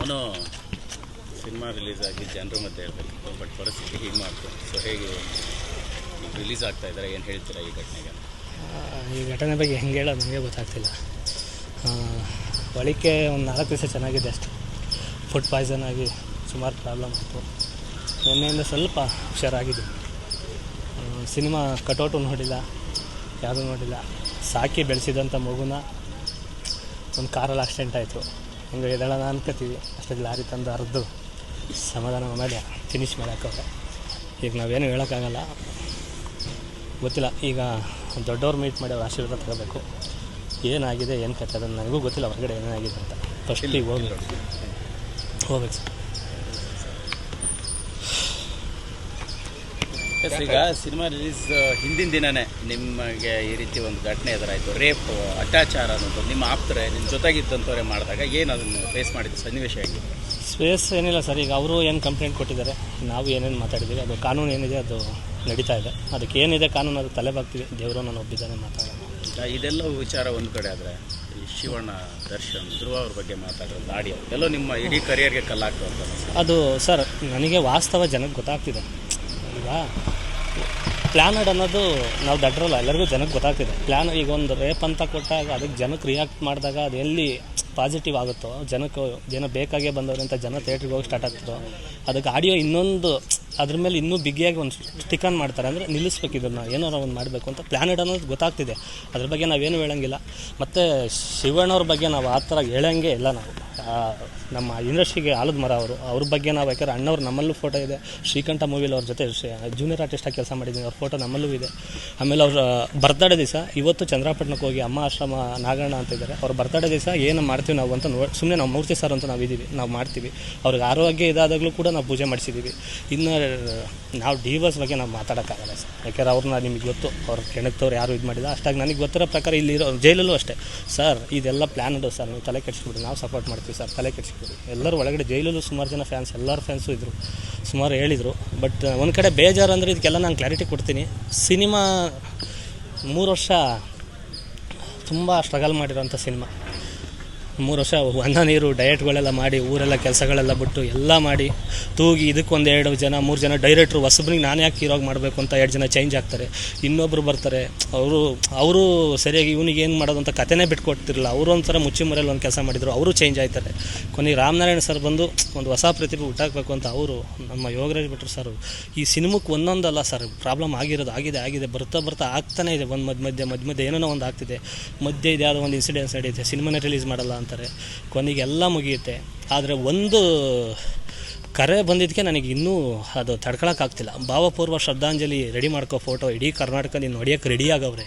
ಮನೋ cinema release ಆಗಿ ಜನರ ಮಧ್ಯೆ ಹೇಳಬೇಕಿತ್ತು, ಬಟ್ ಪರಿಸ್ಥಿತಿ ಹೀಗೆ ಮಾಡ್ತು. ಸೊ ಹೇಗೆ ರಿಲೀಸ್ ಆಗ್ತಾ ಇದ್ದಾರೆ, ಏನು ಹೇಳ್ತೀರಾ ಈ ಘಟನೆಗೆ? ಈ ಘಟನೆ ಬಗ್ಗೆ ಹೆಂಗೆ ಹೇಳೋದು ನನಗೆ ಗೊತ್ತಾಗ್ತಿಲ್ಲ. ಒಳಿಕೆ ಒಂದು 4 ದಿವಸ ಚೆನ್ನಾಗಿದೆ ಅಷ್ಟೆ. ಫುಡ್ ಪಾಯ್ಸನ್ ಆಗಿ ಸುಮಾರು ಪ್ರಾಬ್ಲಮ್ ಆಯಿತು. ನಿನ್ನೆಯಿಂದ ಸ್ವಲ್ಪ ಹುಷಾರಾಗಿದೆ. ಸಿನಿಮಾ ಕಟೌಟು ನೋಡಿಲ್ಲ, ಯಾವುದೂ ನೋಡಿಲ್ಲ. ಸಾಕಿ ಬೆಳೆಸಿದಂಥ ಮಗುನ ಒಂದು ಕಾರಲ್ಲಿ ಆಕ್ಸಿಡೆಂಟ್ ಆಯಿತು. ಹಿಂಗೆ ಎದ್ದೇಳೋಣ ಅನ್ಕೋತೀವಿ, ಅಷ್ಟೊಂದು ಲಾರಿ ತಂದು ಅರ್ದು ಸಮಾಧಾನ ಮಾಡಿ ಫಿನಿಶ್ ಮಾಡೋಕ್ಕವ್ರೆ. ಈಗ ನಾವೇನು ಹೇಳೋಕ್ಕಾಗಲ್ಲ, ಗೊತ್ತಿಲ್ಲ. ಈಗ ದೊಡ್ಡವ್ರು ಮೀಟ್ ಮಾಡಿ ಅವ್ರು ಆಶೀರ್ವಾದ ತಗೋಬೇಕು. ಏನಾಗಿದೆ ಏನು ಕಥೆ ಅದನ್ನು ನನಗೂ ಗೊತ್ತಿಲ್ಲ, ಹೊರಗಡೆ ಏನಾಗಿದೆ ಅಂತ. ಫಸ್ಟಿಗೆ ಹೋಗ್ಬೇಕು ಸರ್. ಈಗ ಸಿನಿಮಾ ರಿಲೀಸ್ ಹಿಂದಿನ ದಿನವೇ ನಿಮಗೆ ಈ ರೀತಿ ಒಂದು ಘಟನೆ ಎದುರಾಯಿತು, ರೇಪ್ ಅತ್ಯಾಚಾರ ಅನ್ನೋದು ನಿಮ್ಮ ಆಪ್ತರೆ ನಿಮ್ಮ ಜೊತೆಗಿದ್ದಂಥವ್ರೆ ಮಾಡಿದಾಗ ಏನು ಅದನ್ನು ಫೇಸ್ ಮಾಡಿದ್ದು ಸನ್ನಿವೇಶ ಆಗಿದೆ? ಸ್ಪೇಸ್ ಏನಿಲ್ಲ ಸರ್. ಈಗ ಅವರು ಏನು ಕಂಪ್ಲೇಂಟ್ ಕೊಟ್ಟಿದ್ದಾರೆ, ನಾವು ಏನೇನು ಮಾತಾಡಿದ್ದೀವಿ, ಅದು ಕಾನೂನು ಏನಿದೆ ಅದು ನಡೀತಾ ಇದೆ. ಅದಕ್ಕೆ ಏನಿದೆ ಕಾನೂನು ಅದು ತಲೆ ಬಾಗ್ತೀವಿ. ದೇವರು ನಾನು ಒಬ್ಬಿದ್ದಾನೆ ಮಾತಾಡೋಣ. ಇದೆಲ್ಲ ವಿಚಾರ ಒಂದು ಕಡೆ ಆದರೆ ಈ ಶಿವಣ್ಣ, ದರ್ಶನ್, ಧ್ರುವ ಅವ್ರ ಬಗ್ಗೆ ಮಾತಾಡೋದು ಆಡಿಯೋ ಎಲ್ಲೋ ನಿಮ್ಮ ಇಡೀ ಕರಿಯರ್ಗೆ ಕಲ್ಲಾಗ್ತದೆ ಅದು ಸರ್. ನನಗೆ ವಾಸ್ತವ ಜನಕ್ಕೆ ಗೊತ್ತಾಗ್ತಿದೆ. ಈಗ ಪ್ಲ್ಯಾನಡ್ ಅನ್ನೋದು ನಾವು ದಡ್ರಲ್ಲ, ಎಲ್ಲರಿಗೂ ಜನಕ್ಕೆ ಗೊತ್ತಾಗ್ತಿದೆ. ಪ್ಲ್ಯಾನ್ ಈಗ ಒಂದು ರೇಪ್ ಅಂತ ಕೊಟ್ಟಾಗ ಅದಕ್ಕೆ ಜನಕ್ಕೆ ರಿಯಾಕ್ಟ್ ಮಾಡಿದಾಗ ಅದು ಎಲ್ಲಿ ಪಾಸಿಟಿವ್ ಆಗುತ್ತೋ, ಜನ ಬೇಕಾಗೇ ಬಂದವರು ಅಂತ ಜನ ಥಿಯೇಟ್ರಿಗೆ ಹೋಗಿ ಸ್ಟಾರ್ಟ್ ಆಗ್ತದೋ, ಅದಕ್ಕೆ ಆಡಿಯೋ ಇನ್ನೊಂದು ಅದ್ರ ಮೇಲೆ ಇನ್ನೂ ಬಿಗಿಯಾಗಿ ಒಂದು ಸ್ಟಿಕ್ ಆನ್ ಮಾಡ್ತಾರೆ. ಅಂದರೆ ನಿಲ್ಲಿಸ್ಬೇಕು, ಇದನ್ನು ಏನಾರು ಒಂದು ಮಾಡಬೇಕು ಅಂತ ಪ್ಲ್ಯಾನೆಡ್ ಅನ್ನೋದು ಗೊತ್ತಾಗ್ತಿದೆ. ಅದ್ರ ಬಗ್ಗೆ ನಾವೇನು ಹೇಳೋಂಗಿಲ್ಲ. ಮತ್ತು ಶಿವಣ್ಣವ್ರ ಬಗ್ಗೆ ನಾವು ಆ ಥರ ಹೇಳೋಂಗೆ ಇಲ್ಲ. ನಾವು ನಮ್ಮ ಇಂಡಸ್ಟ್ರಿಗೆ ಆಲದ ಮರ ಅವ್ರ ಬಗ್ಗೆ ನಾವು ಯಾಕಂದ್ರೆ ಅಣ್ಣವ್ರು ನಮ್ಮಲ್ಲೂ ಫೋಟೋ ಇದೆ. ಶ್ರೀಕಂಠ ಮೂವಿಲಿ ಅವ್ರ ಜೊತೆ ಜೂನಿಯರ್ ಆರ್ಟಿಸ್ಟಾಗಿ ಕೆಲಸ ಮಾಡಿದ್ದೀನಿ. ಅವ್ರ ಫೋಟೋ ನಮ್ಮಲ್ಲೂ ಇದೆ. ಆಮೇಲೆ ಅವ್ರ ಬರ್ತ್ಡೇ ದಿವಸ ಇವತ್ತು ಚಂದ್ರಪಟ್ಟಣಕ್ಕೆ ಹೋಗಿ ಅಮ್ಮ ಆಶ್ರಮ ನಾಗಣ್ಣ ಅಂತ ಇದ್ದಾರೆ. ಅವ್ರ ಬರ್ತ್ಡೇ ದಿವಸ ಏನು ಮಾಡ್ತೀವಿ ನಾವು ಅಂತ ಸುಮ್ಮನೆ ನಾವು ಮೂರ್ತಿ ಸರ್ ಅಂತ ನಾವು ಇದ್ದೀವಿ, ನಾವು ಮಾಡ್ತೀವಿ. ಅವ್ರಿಗೆ ಆರೋಗ್ಯ ಇದಾದಾಗಲೂ ಕೂಡ ನಾವು ಪೂಜೆ ಮಾಡಿಸಿದ್ದೀವಿ. ಇನ್ನು ನಾವು ಡಿವೋರ್ಸ್ ಬಗ್ಗೆ ನಾವು ಮಾತಾಡೋಕ್ಕಾಗಲ್ಲ ಸರ್. ಯಾಕೆಂದ್ರೆ ಅವ್ರನ್ನ ನಿಮಗೆ ಗೊತ್ತು, ಅವ್ರ ಕೆಣಕ್ತವ್ರು ಯಾರು ಇದು ಮಾಡಿಲ್ಲ. ಅಷ್ಟಾಗಿ ನನಗೆ ಗೊತ್ತಿರೋ ಪ್ರಕಾರ ಇಲ್ಲಿರೋ ಜೈಲಲ್ಲೂ ಅಷ್ಟೇ ಸರ್. ಇದೆಲ್ಲ ಪ್ಲ್ಯಾನ್ಡ್ ಸರ್, ನೀವು ತಲೆ ಕೆಡಿಸ್ಬಿಡಿ, ನಾವು ಸಪೋರ್ಟ್ ಮಾಡ್ತೀವಿ ಸರ್, ತಲೆ ಕೆಡಿಸ್ಬಿಡಿ. ಎಲ್ಲರೂ ಒಳಗಡೆ ಜೈಲಲ್ಲೂ ಸುಮಾರು ಜನ ಫ್ಯಾನ್ಸ್, ಎಲ್ಲರ ಫ್ಯಾನ್ಸು ಇದ್ದರು, ಸುಮಾರು ಹೇಳಿದರು. ಬಟ್ ಒಂದು ಕಡೆ ಬೇಜಾರು ಅಂದರೆ ಇದಕ್ಕೆಲ್ಲ ನಾನು ಕ್ಲಾರಿಟಿ ಕೊಡ್ತೀನಿ. ಸಿನಿಮಾ 3 ವರ್ಷ ತುಂಬ ಸ್ಟ್ರಗಲ್ ಮಾಡಿರೋಂಥ ಸಿನಿಮಾ. 3 ವರ್ಷ ಅನ್ನ ನೀರು ಡಯಟ್ಗಳೆಲ್ಲ ಮಾಡಿ, ಊರೆಲ್ಲ ಕೆಲಸಗಳೆಲ್ಲ ಬಿಟ್ಟು ಎಲ್ಲ ಮಾಡಿ ತೂಗಿ ಇದಕ್ಕೊಂದು 2 ಜನ 3 ಜನ ಡೈರೆಕ್ಟ್ರು ಹೊಸಬ್ರಿಗೆ ನಾನು ಯಾಕೆ ಹೀರೋಗಿ ಮಾಡಬೇಕು ಅಂತ 2 ಜನ ಚೇಂಜ್ ಆಗ್ತಾರೆ. ಇನ್ನೊಬ್ಬರು ಬರ್ತಾರೆ, ಅವರು ಸರಿಯಾಗಿ ಇವನಿಗೆ ಏನು ಮಾಡೋದು ಅಂತ ಕಥೆನೇ ಬಿಟ್ಕೊಡ್ತಿರಲಿಲ್ಲ. ಅವರು ಒಂಥರ ಮುಚ್ಚಿ ಮರೆಯಲ್ಲಿ ಒಂದು ಕೆಲಸ ಮಾಡಿದರು, ಅವರು ಚೇಂಜ್ ಆಯ್ತಾರೆ. ಕೊನೆಗೆ ರಾಮನಾರಾಯಣ ಸರ್ ಬಂದು ಒಂದು ಹೊಸ ಪ್ರತಿಭೆ ಹುಟ್ಟಾಕಬೇಕು ಅಂತ ಅವರು ನಮ್ಮ ಯೋಗರಾಜ್ ಭಟ್ರು ಸರ್ ಈ ಸಿನಿಮಕ್ಕೆ ಒಂದೊಂದಲ್ಲ ಸರ್ ಪ್ರಾಬ್ಲಮ್ ಆಗಿರೋದು ಆಗಿದೆ ಬರ್ತಾ ಆಗ್ತಾನೇ ಇದೆ. ಒಂದು ಮಧ್ಯೆ ಏನೋ ಒಂದು ಆಗ್ತಿದೆ. ಮಧ್ಯೆ ಇದು ಯಾವುದೋ ಒಂದು ಇನ್ಸಿಡೆನ್ಸ್ ನಡೀತೆ, ಸಿನಿಮಾನೇ ರಿಲೀಸ್ ಮಾಡಲ್ಲ ಅಂತಾರೆ. ಕೊನೆಗೆ ಎಲ್ಲ ಮುಗಿಯುತ್ತೆ. ಆದರೆ ಒಂದು ಕರೆ ಬಂದಿದ್ದಕ್ಕೆ ನನಗೆ ಇನ್ನೂ ಅದು ತಡ್ಕೊಳಕ್ಕಾಗ್ತಿಲ್ಲ. ಭಾವಪೂರ್ವ ಶ್ರದ್ಧಾಂಜಲಿ ರೆಡಿ ಮಾಡ್ಕೋ ಫೋಟೋ ಇಡೀ ಕರ್ನಾಟಕ ನೀನು ಹೊಡಿಯೋಕ್ಕೆ ರೆಡಿ ಆಗವ್ರೆ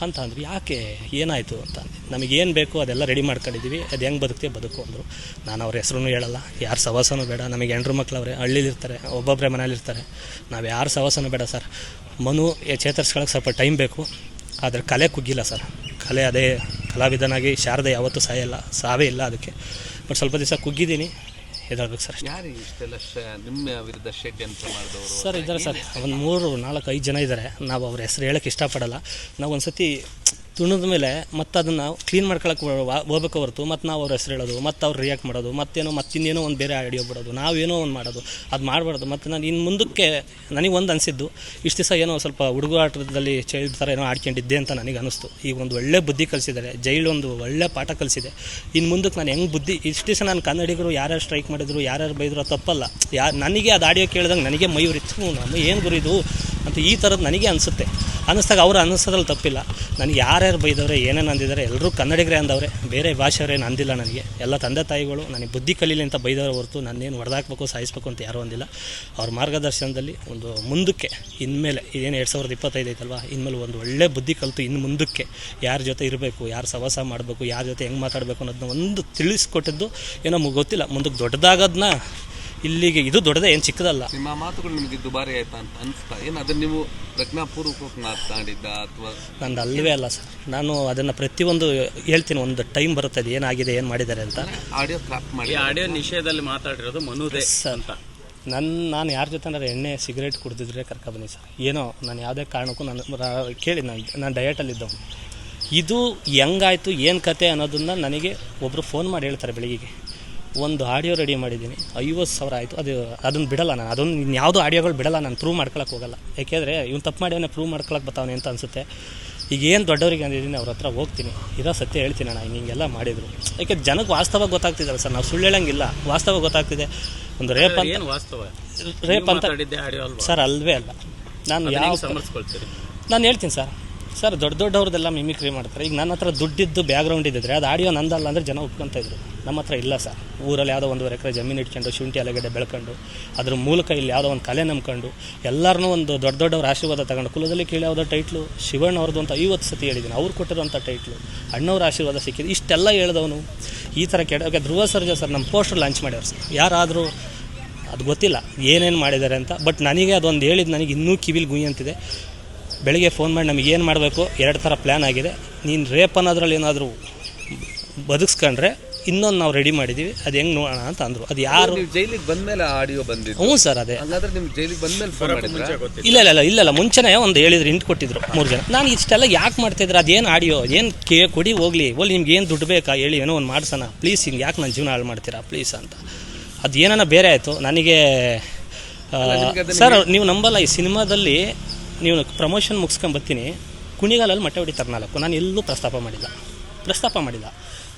ಅಂತ ಅಂದರು. ಯಾಕೆ ಏನಾಯಿತು ಅಂತ ನಮಗೇನು ಬೇಕು ಅದೆಲ್ಲ ರೆಡಿ ಮಾಡ್ಕೊಂಡಿದ್ದೀವಿ, ಅದು ಹೆಂಗೆ ಬದುಕ್ತೀವಿ ಬದುಕು ಅಂದರು. ನಾನು ಅವ್ರ ಹೆಸರು ಹೇಳಲ್ಲ, ಯಾರು ಸವಾಸನೂ ಬೇಡ. ನಮಗೆ ಹೆಂಡ್ರು ಮಕ್ಕಳವ್ರೆ, ಹಳ್ಳಿಲಿರ್ತಾರೆ, ಒಬ್ಬೊಬ್ಬರೇ ಮನೇಲಿರ್ತಾರೆ. ನಾವು ಯಾರು ಸವಾಸನೂ ಬೇಡ ಸರ್. ಮನು ಚೇತರಿಸ್ಕೊಳ್ಳೋಕೆ ಸ್ವಲ್ಪ ಟೈಮ್ ಬೇಕು. ಆದರೆ ಕಲೆ ಕುಗ್ಗಿಲ್ಲ ಸರ್. ಕಲೆ ಅದೇ ಕಲಾವಿದನಾಗಿ ಶಾರದೆ ಯಾವತ್ತೂ ಸಾಯಲ್ಲ, ಸಾವೇ ಇಲ್ಲ ಅದಕ್ಕೆ. ಬಟ್ ಸ್ವಲ್ಪ ದಿವಸ ಕುಗ್ಗಿದ್ದೀನಿ, ಎದಾಳ್ಬೇಕು ಸರ್. ಯಾರು ಇಷ್ಟೆಲ್ಲ ನಿಮ್ಮ ವಿರುದ್ಧ ಷಡ್ಯಂತ್ರ ಮಾಡಿದವರು ಸರ್ ಇದ್ದಾರೆ ಸರ್. ಒಂದು 3-4-5 ಜನ ಇದ್ದಾರೆ. ನಾವು ಅವ್ರ ಹೆಸರು ಹೇಳೋಕ್ಕೆ ಇಷ್ಟಪಡಲ್ಲ. ನಾವು ಒಂದು ಸತಿ ತುಣಿದ ಮೇಲೆ ಮತ್ತೆ ಅದನ್ನು ಕ್ಲೀನ್ ಮಾಡ್ಕೊಳಕ್ಕೆ ಹೋಗ್ಬೇಕು ಹೊರತು ಮತ್ತು ನಾವು ಅವ್ರ ಹೆಸರು ಹೇಳೋದು, ಮತ್ತು ಅವ್ರು ರಿಯಾಕ್ಟ್ ಮಾಡೋದು, ಮತ್ತಿನ್ನೇನೋ ಒಂದು ಬೇರೆ ಆಡಿಯೋ ಬಿಡೋದು, ನಾವೇನೋ ಒಂದು ಮಾಡೋದು, ಅದು ಮಾಡಬಾರ್ದು. ಮತ್ತು ನಾನು ಇನ್ನು ಮುಂದಕ್ಕೆ ನನಗೆ ಒಂದು ಅನಿಸಿದ್ದು, ಇಷ್ಟು ದಿವಸ ಏನೋ ಸ್ವಲ್ಪ ಹುಡುಗಾಟದಲ್ಲಿ ಚೈಲ್ಡ್ ಥರ ಏನೋ ಆಡ್ಕೊಂಡಿದ್ದೆ ಅಂತ ನನಗೆ ಅನ್ನಿಸ್ತು. ಈಗ ಒಂದು ಒಳ್ಳೆ ಬುದ್ಧಿ ಕಲಿಸಿದ್ದಾರೆ, ಜೈಲೊಂದು ಒಳ್ಳೆ ಪಾಠ ಕಲಿಸಿದೆ. ಇನ್ನು ಮುಂದಕ್ಕೆ ನಾನು ಹೆಂಗೆ ಬುದ್ಧಿ, ಇಷ್ಟು ದಿವಸ ನಾನು ಕನ್ನಡಿಗರು ಯಾರ್ಯಾರು ಸ್ಟ್ರೈಕ್ ಮಾಡಿದ್ರು, ಯಾರ್ಯಾರು ಬೈದ್ರು ತಪ್ಪಲ್ಲ. ನನಗೆ ಅದು ಆಡಿಯೋ ಕೇಳಿದಾಗ ನನಗೆ ಮೈ ಉರಿತು, ನಮ್ಮ ಏನು ಗುರಿದು ಅಂತ ಈ ಥರದ್ದು ನನಗೆ ಅನ್ನಿಸ್ದಾಗ ಅವ್ರು ಅನ್ನಿಸೋದ್ರಲ್ಲಿ ತಪ್ಪಿಲ್ಲ. ನನಗೆ ಯಾರ್ಯಾರು ಬೈದವ್ರೆ, ಏನೇನು ಅಂದಿದ್ದಾರೆ, ಎಲ್ಲರೂ ಕನ್ನಡಿಗರೇ ಅಂದವ್ರೆ, ಬೇರೆ ಭಾಷೆಯವರೇನು ಅಂದಿಲ್ಲ. ನನಗೆ ಎಲ್ಲ ತಂದೆ ತಾಯಿಗಳು ನನಗೆ ಬುದ್ಧಿ ಕಲೀಲಿ ಅಂತ ಬೈದವ್ರೆ ಹೊರತು ನನ್ನೇನು ಹೊಡೆದಾಕ್ಬೇಕು ಸಾಯಿಸ್ಬೇಕು ಅಂತ ಯಾರೂ ಅಂದಿಲ್ಲ. ಅವ್ರ ಮಾರ್ಗದರ್ಶನದಲ್ಲಿ ಒಂದು ಮುಂದಕ್ಕೆ ಇನ್ಮೇಲೆ ಇದೇನು 2025 ಐತಲ್ವ, ಇನ್ಮೇಲೆ ಒಂದು ಒಳ್ಳೆ ಬುದ್ಧಿ ಕಲಿತು ಇನ್ನು ಮುಂದಕ್ಕೆ ಯಾರ ಜೊತೆ ಇರಬೇಕು, ಯಾರು ಸವಾಸ ಮಾಡಬೇಕು, ಯಾರ ಜೊತೆ ಹೆಂಗೆ ಮಾತಾಡಬೇಕು ಅನ್ನೋದನ್ನ ಒಂದು ತಿಳಿಸ್ಕೊಟ್ಟಿದ್ದು ಏನೋ ಗೊತ್ತಿಲ್ಲ. ಮುಂದಕ್ಕೆ ದೊಡ್ಡದಾಗೋದನ್ನ ಇಲ್ಲಿಗೆ ಇದು ದೊಡ್ಡದೇ, ಏನು ಚಿಕ್ಕದಲ್ಲ. ನಿಮ್ಮ ಮಾತುಗಳು ನಿಮಗೆ ದುಬಾರಿ ಆಯ್ತಾ ಅಂತ ಅನಿಸ್ತಾ? ಏನು ಅದನ್ನು ನೀವು ಪ್ರಜ್ಞಾಪೂರ್ವಕವಾಗಿ ಮಾತನಾಡಿದ್ದ ಅಥವಾ? ನಂದು ಅಲ್ಲವೇ ಅಲ್ಲ ಸರ್. ನಾನು ಅದನ್ನು ಪ್ರತಿಯೊಂದು ಹೇಳ್ತೀನಿ, ಒಂದು ಟೈಮ್ ಬರುತ್ತೆ ಅದು ಏನಾಗಿದೆ, ಏನು ಮಾಡಿದ್ದಾರೆ ಅಂತ. ಆಡಿಯೋ ಕ್ರಾಪ್ ಮಾಡಿ ಆಡಿಯೋ ನಿಷೇಧದಲ್ಲಿ ಮಾತಾಡಿರೋದು ಮನುದೇ ಅಂತ. ನಾನು ಯಾರ ಜೊತೆ ಎಣ್ಣೆ ಸಿಗರೇಟ್ ಕುಡಿದಿದ್ರೆ ಕರ್ಕೊಬನ್ನಿ ಸರ್. ಏನೋ ನಾನು ಯಾವುದೇ ಕಾರಣಕ್ಕೂ ಕೇಳಿ ನಾನು ಡಯಟಲ್ಲಿದ್ದವನು. ಇದು ಹೆಂಗಾಯಿತು ಏನು ಕತೆ ಅನ್ನೋದನ್ನು ನನಗೆ ಒಬ್ಬರು ಫೋನ್ ಮಾಡಿ ಹೇಳ್ತಾರೆ ಬೆಳಗ್ಗೆ. ಒಂದು ಆಡಿಯೋ ರೆಡಿ ಮಾಡಿದ್ದೀನಿ, 50,000 ಆಯಿತು. ಅದನ್ನು ಬಿಡಲ್ಲ ನಾನು, ಅದೊಂದು ಇನ್ಯಾವುದೋ ಆಡಿಯೋಗಳು ಬಿಡಲ್ಲ ನಾನು, ಪ್ರೂವ್ ಮಾಡ್ಕೊಳಕ್ಕೆ ಹೋಗಲ್ಲ. ಯಾಕೆಂದರೆ ಇವ್ನು ತಪ್ಪು ಮಾಡ್ಯವನೇ ಪ್ರೂವ್ ಮಾಡ್ಕೊಳಕ್ಕೆ ಬರ್ತಾವನೆ ಅಂತ ಅನಿಸುತ್ತೆ. ಈಗ ಏನು ದೊಡ್ಡವರಿಗೆ ಅಂದಿದ್ದೀನಿ ಅವ್ರ ಹತ್ರ ಹೋಗ್ತೀನಿ, ಇರೋ ಸತ್ಯ ಹೇಳ್ತೀನಿ ಅಣ್ಣ ಹಿಂಗೆಲ್ಲ ಮಾಡಿದರು. ಯಾಕೆ ಜನಕ್ಕೆ ವಾಸ್ತವ ಗೊತ್ತಾಗ್ತಿದ್ದಲ್ಲ ಸರ್, ನಾವು ಸುಳ್ಳು ಹೇಳಂಗಿಲ್ಲ, ವಾಸ್ತವ ಗೊತ್ತಾಗ್ತಿದೆ. ಒಂದು ರೇಪ್ ಅಂತ, ಏನು ವಾಸ್ತವ ರೇಪ್ ಅಂತ ಆಡಿಯೋ ಅಲ್ವಾ ಸರ್, ಅಲ್ವೇ ಅಲ್ಲ. ನಾನು ಯಾವ ಸಮರ್ಸ್ಕೊಳ್ತೀರಿ? ನಾನು ಹೇಳ್ತೀನಿ ಸರ್ ದೊಡ್ಡವ್ರದ್ದೆಲ್ಲ ಮಿಮಿಕ್ರಿ ಮಾಡ್ತಾರೆ. ಈಗ ನನ್ನ ಹತ್ರ ದುಡ್ಡಿದ್ದು ಬ್ಯಾಕ್ಗ್ರೌಂಡ್ ಇದ್ದಿದ್ರೆ ಅದು ಆಡಿಯೋ ನಂದಲ್ಲ ಅಂದರೆ ಜನ ಒಪ್ಕೊತಾ ಇದ್ರು. ನಮ್ಮ ಹತ್ರ ಇಲ್ಲ ಸರ್. ಊರಲ್ಲಿ ಯಾವುದೋ 1.5 ಎಕರೆ ಜಮೀನು ಇಟ್ಕೊಂಡು ಶುಂಠಿ ಅಲೆಗಡೆ ಬೆಳ್ಕೊಂಡು ಅದ್ರ ಮೂಲಕ ಇಲ್ಲಿ ಯಾವುದೋ ಒಂದು ಕಲೆ ನಂಬ್ಕೊಂಡು ಎಲ್ಲರನ್ನೂ ಒಂದು ದೊಡ್ಡವ್ರ ಆಶೀರ್ವಾದ ತಗೊಂಡು, ಕುಲದಲ್ಲಿ ಕೀಳು ಯಾವುದೋ ಟೈಟ್ಲು ಶಿವಣ್ಣ ಅವ್ರದ್ದು ಅಂತ 50 ಸತಿ ಹೇಳಿದ್ದೀನಿ. ಅವ್ರು ಕೊಟ್ಟಿರೋಂಥ ಟೈಟ್ಲು, ಅಣ್ಣವ್ರ ಆಶೀರ್ವಾದ ಸಿಕ್ಕಿದೆ. ಇಷ್ಟೆಲ್ಲ ಹೇಳ್ದವನು ಈ ಥರ ಧ್ರುವ ಸರ್ಜಾ ಸರ್ ನಮ್ಮ ಪೋಸ್ಟರ್ ಲಾಂಚ್ ಮಾಡ್ಯಾರ ಸರ್. ಯಾರಾದರೂ ಅದು ಗೊತ್ತಿಲ್ಲ ಏನೇನು ಮಾಡಿದ್ದಾರೆ ಅಂತ, ಬಟ್ ನನಗೆ ಅದೊಂದು ಹೇಳಿದ್ದು ನನಗೆ ಇನ್ನೂ ಕಿವಿಲಿ ಗುಯ್ ಅಂತಿದೆ. ಬೆಳಿಗ್ಗೆ ಫೋನ್ ಮಾಡಿ ನಮಗೆ ಏನು ಮಾಡಬೇಕು 2 ಥರ ಪ್ಲ್ಯಾನ್ ಆಗಿದೆ, ನೀನು ರೇಪ್ ಅನ್ನೋದ್ರಲ್ಲಿ ಏನಾದರೂ ಬದುಕಿಸ್ಕೊಂಡ್ರೆ ಇನ್ನೊಂದು ನಾವು ರೆಡಿ ಮಾಡಿದ್ದೀವಿ, ಅದು ಹೆಂಗೆ ನೋಡೋಣ ಅಂತ ಅಂದರು. ಅದು ಯಾರು ಜೈಲಿಗೆ ಬಂದಮೇಲೆ ಆಡಿಯೋ ಬಂದಿದ್ದು? ಹ್ಞೂ ಸರ್, ಅದೇ. ಹಾಗಾದ್ರೆ ನಿಮ್ಗೆ ಜೈಲಿಗೆ ಬಂದಮೇಲೆ ಫೋನ್ ಮಾಡಿದ್ರೆ? ಇಲ್ಲ ಮುಂಚೆನೇ ಒಂದು ಹೇಳಿದ್ರು, ಇಂಟ್ ಕೊಟ್ಟಿದ್ರು 3 ಜನ. ನಾನು ಇಷ್ಟೆಲ್ಲ ಯಾಕೆ ಮಾಡ್ತಾಯಿದ್ರು, ಅದೇನು ಆಡಿಯೋ ಏನು ಕೊಡಿ ಹೋಗಲಿ ನಿಮ್ಗೆ ಏನು ದುಡ್ಡು ಬೇಕಾ ಹೇಳಿ, ಏನೋ ಒಂದು ಮಾಡ್ಸೋಣ ಪ್ಲೀಸ್, ಹಿಂಗೆ ಯಾಕೆ ನನ್ನ ಜೀವನ ಹಾಳು ಮಾಡ್ತೀರಾ ಪ್ಲೀಸ್ ಅಂತ. ಅದು ಏನಾನ ಬೇರೆ ಆಯಿತು ನನಗೆ. ಸರ್ ನೀವು ನಂಬಲ್ಲ, ಈ ಸಿನಿಮಾದಲ್ಲಿ ನೀವು ಪ್ರಮೋಷನ್ ಮುಗಿಸ್ಕೊಂಡು ಬರ್ತೀನಿ, ಕುಣಿಗಾಲಲ್ಲಿ ಮೊಟ್ಟೆ ಹೊಡಿತಾರೆ 4. ನಾನು ಎಲ್ಲೂ ಪ್ರಸ್ತಾಪ ಮಾಡಿಲ್ಲ.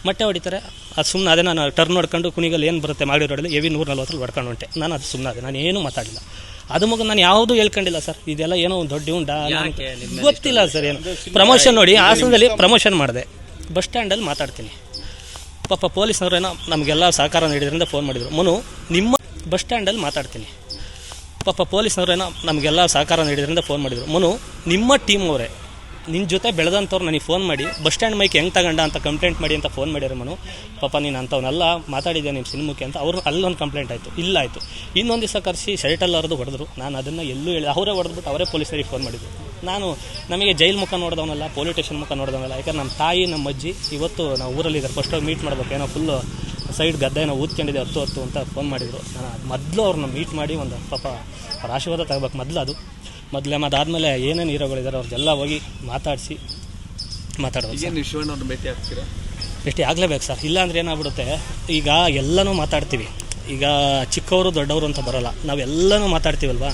ಮೊಟ್ಟೆ ಹೊಡಿತಾರೆ, ಅದು ಸುಮ್ಮನೆ ಅದೇ. ನಾನು ಟರ್ನ್ ಹೊಡ್ಕೊಂಡು ಕುಣಿಗಲ್ ಏನು ಬರುತ್ತೆ ಮಾಡಿ ರೋಡಲ್ಲಿ ಹೆವಿ 140 ಹೊಡ್ಕೊಂಡು ಹೊಂಟೆ. ನಾನು ಅದು ಸುಮ್ಮನೆ ಅದೇ, ನಾನು ಏನೂ ಮಾತಾಡಿಲ್ಲ. ಅದು ಮಗ ನಾನು ಯಾವುದೂ ಹೇಳ್ಕೊಂಡಿಲ್ಲ ಸರ್. ಇದೆಲ್ಲ ಏನೋ ಒಂದು ದೊಡ್ಡ ಗೊತ್ತಿಲ್ಲ ಸರ್. ಏನು ಪ್ರಮೋಷನ್ ನೋಡಿ, ಹಾಸನದಲ್ಲಿ ಪ್ರಮೋಷನ್ ಮಾಡಿದೆ, ಬಸ್ ಸ್ಟ್ಯಾಂಡಲ್ಲಿ ಮಾತಾಡ್ತೀನಿ. ಪಾಪ ಪೊಲೀಸ್ನವ್ರೇನೋ ನಮಗೆಲ್ಲ ಸಹಕಾರ ನೀಡಿದ್ರಿಂದ ಫೋನ್ ಮಾಡಿದರು. ಮನು ನಿಮ್ಮ ಬಸ್ ಸ್ಟ್ಯಾಂಡಲ್ಲಿ ಮಾತಾಡ್ತೀನಿ. ಪಾಪ ಪೊಲೀಸ್ನವ್ರೇನೋ ನಮಗೆಲ್ಲ ಸಹಕಾರ ನೀಡಿದ್ರಿಂದ ಫೋನ್ ಮಾಡಿದರು. ಮನು ನಿಮ್ಮ ಟೀಮ್ ಅವರೇ, ನಿನ್ನ ಜೊತೆ ಬೆಳೆದಂಥವ್ರು ನನಗೆ ಫೋನ್ ಮಾಡಿ ಬಸ್ ಸ್ಟ್ಯಾಂಡ್ ಮೈಕ್ ಹೆಂಗೆ ತಗೊಂಡ ಅಂತ ಕಂಪ್ಲೇಂಟ್ ಮಾಡಿ ಅಂತ ಫೋನ್ ಮಾಡ್ಯಾರ. ಮನು ಪಾಪ ನೀನು ಅಂಥವನ್ನೆಲ್ಲ ಮಾತಾಡಿದ್ದೆ ನಿಮ್ಮ ಸಿನಿಮಾಕ್ಕೆ ಅಂತ ಅವರು ಅಲ್ಲೊಂದು ಕಂಪ್ಲೇಂಟ್ ಆಯಿತು. ಇಲ್ಲ ಆಯಿತು, ಇನ್ನೊಂದು ದಿವಸ ಕರೆಸಿ ಶರ್ಟಲ್ಲಿ ಹರಿದು ಹೊಡೆದ್ರು. ನಾನು ಅದನ್ನು ಎಲ್ಲೂ ಹೇಳಿ, ಅವರೇ ಹೊಡೆದ್ಬಿಟ್ಟು ಅವರೇ ಪೊಲೀಸರಿಗೆ ಫೋನ್ ಮಾಡಿದ್ರು. ನಮಗೆ ಜೈಲು ಮುಖ ನೋಡಿದವನಲ್ಲ, ಪೊಲೀಸ್ ಸ್ಟೇಷನ್ ಮುಖ ನೋಡಿದವನಲ್ಲ. ಯಾಕಂದ್ರೆ ನಮ್ಮ ತಾಯಿ ನಮ್ಮ ಅಜ್ಜಿ ಇವತ್ತು ನಾವು ಊರಲ್ಲಿದ್ದಾರೆ, ಫಸ್ಟಾಗಿ ಮೀಟ್ ಮಾಡ್ಬೇಕು, ಏನೋ ಫುಲ್ಲು ಸೈಡ್ ಗದ್ದೆನೋ ಊದ್ಕೊಂಡಿದೆ 10 ಅಂತ ಫೋನ್ ಮಾಡಿದರು. ನಾನು ಮೊದಲು ಅವ್ರನ್ನ ಮೀಟ್ ಮಾಡಿ ಒಂದು ಪಾಪ ಅವ್ರ ಆಶೀರ್ವಾದ ತಗೋಬೇಕು ಮೊದಲೇ ಅದಾದಮೇಲೆ ಏನೇನು ಹೀರೋಗಳಿದ್ದಾರೆ ಅವ್ರದ್ದೆಲ್ಲ ಹೋಗಿ ಮಾತಾಡೋದು. ಶಿವಣ್ಣವ್ರನ್ನ ಭೇಟಿ ಆಗ್ತೀರಾ? ಭೇಟಿ ಆಗಲೇಬೇಕು ಸರ್, ಇಲ್ಲಾಂದ್ರೆ ಏನಾಗ್ಬಿಡುತ್ತೆ. ಈಗ ಎಲ್ಲನೂ ಮಾತಾಡ್ತೀವಿ, ಈಗ ಚಿಕ್ಕವರು ದೊಡ್ಡವರು ಅಂತ ಬರೋಲ್ಲ, ನಾವೆಲ್ಲನೂ ಮಾತಾಡ್ತೀವಲ್ವ.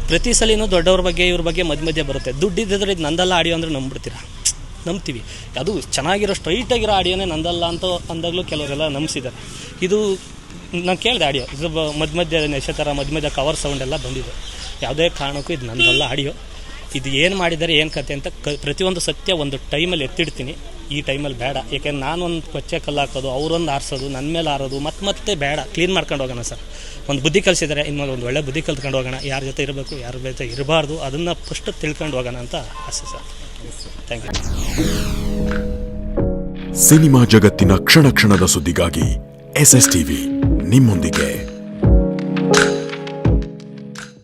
ಪ್ರತಿ ಸಲಿನೂ ದೊಡ್ಡವ್ರ ಬಗ್ಗೆ ಇವ್ರ ಬಗ್ಗೆ ಮಧ್ಯೆ ಬರುತ್ತೆ. ದುಡ್ಡಿದ್ದರೆ ಇದು ನಂದಲ್ಲ ಆಡಿಯೋ ಅಂದರೆ ನಂಬ್ತೀವಿ. ಅದು ಚೆನ್ನಾಗಿರೋ ಸ್ಟ್ರೈಟಾಗಿರೋ ಆಡಿಯೋನೇ ನಂದಲ್ಲ ಅಂತ ಅಂದಾಗಲೂ ಕೆಲವರೆಲ್ಲ ನಂಬಿಸಿದ್ದಾರೆ. ಇದು ನಾನು ಕೇಳಿದೆ ಆಡಿಯೋ, ಇದು ಮಧ್ಯೆ ನಕ್ಷತ್ರ ಮಧ್ಯೆ ಕವರ್ ಸೌಂಡ್ ಎಲ್ಲ ಬಂದಿದೆ. ಯಾವುದೇ ಕಾರಣಕ್ಕೂ ಇದು ನಂದಲ್ಲ ಆಡಿಯೋ. ಇದು ಏನು ಮಾಡಿದ್ದಾರೆ ಏನು ಕತೆ ಅಂತ ಪ್ರತಿಯೊಂದು ಸತ್ಯ ಒಂದು ಟೈಮಲ್ಲಿ ಎತ್ತಿಡ್ತೀನಿ. ಈ ಟೈಮಲ್ಲಿ ಬೇಡ, ಯಾಕೆಂದ್ರೆ ನಾನೊಂದು ಕೊಚ್ಚೆ ಕಲ್ಲು ಹಾಕೋದು, ಅವರೊಂದು ಆರಿಸೋದು, ನನ್ನ ಮೇಲೆ ಆರೋದು ಮತ್ತೆ ಬೇಡ. ಕ್ಲೀನ್ ಮಾಡ್ಕೊಂಡು ಹೋಗೋಣ ಸರ್. ಒಂದು ಬುದ್ಧಿ ಕಲಿಸಿದ್ದಾರೆ, ಇನ್ಮೇಲೆ ಒಂದು ಒಳ್ಳೆ ಬುದ್ಧಿ ಕಲ್ತ್ಕೊಂಡು ಹೋಗೋಣ. ಯಾರ ಜೊತೆ ಇರಬೇಕು, ಯಾರ ಜೊತೆ ಇರಬಾರ್ದು, ಅದನ್ನು ಫಸ್ಟ್ ತಿಳ್ಕೊಂಡು ಹೋಗೋಣ ಅಂತ ಆಸೆ ಸರ್. Thank you. ಸಿನಿಮಾ ಜಗತ್ತಿನ ಕ್ಷಣ ಕ್ಷಣದ ಸುದ್ದಿಗಾಗಿ SS TV ನಿಮ್ಮೊಂದಿಗೆ.